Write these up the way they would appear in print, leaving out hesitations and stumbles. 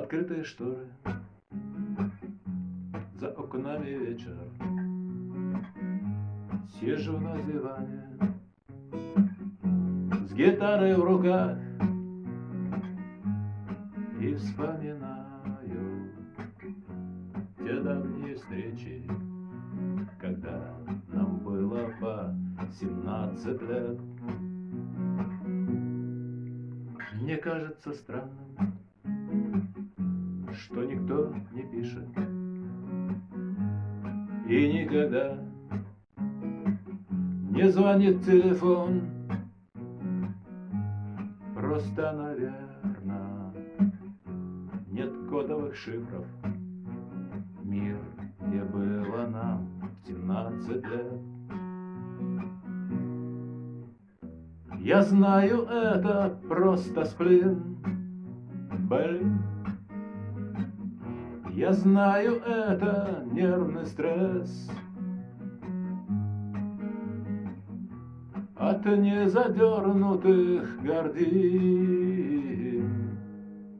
Открытые шторы, за окнами вечер. Сижу на диване с гитарой в руках и вспоминаю те давние встречи, когда нам было по 17 лет. Мне кажется странным, что никто не пишет и никогда не звонит телефон. Просто, наверно, нет кодовых шифров. Мир, где было нам 17 лет. Я знаю, это просто сплин, блин. Я знаю, это нервный стресс от незадернутых гордин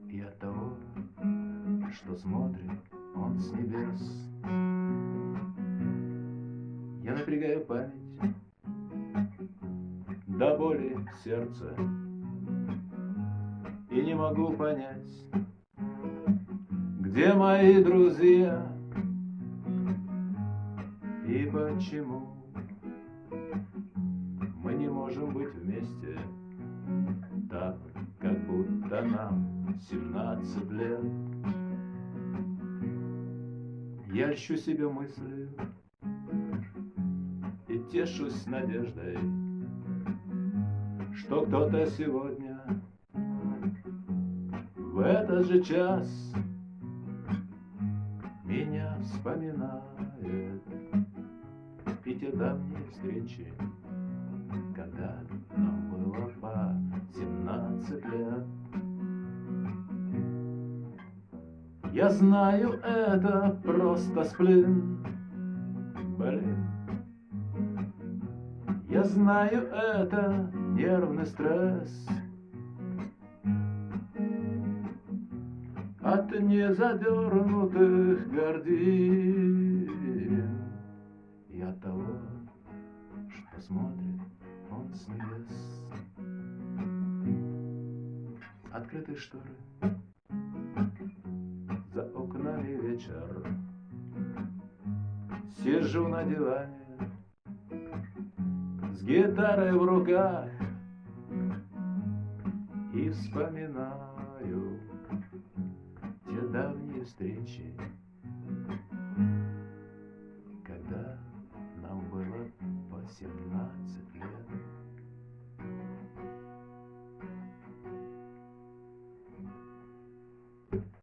и от того, что смотрит он с небес. Я напрягаю память до боли в сердце и не могу понять, где мои друзья и почему мы не можем быть вместе так, как будто нам 17 лет. Я ищу себе мысли и тешусь надеждой, что кто-то сегодня в этот же час меня вспоминает и те давние встречи, когда нам было по 17 лет. Я знаю, это просто сплин, блин. Я знаю, это нервный стресс от незадернутых гордин и от того, что смотрит он с небес. Открытые шторы, за окнами вечер. Сижу на диване с гитарой в руках и вспоминаю те давние встречи,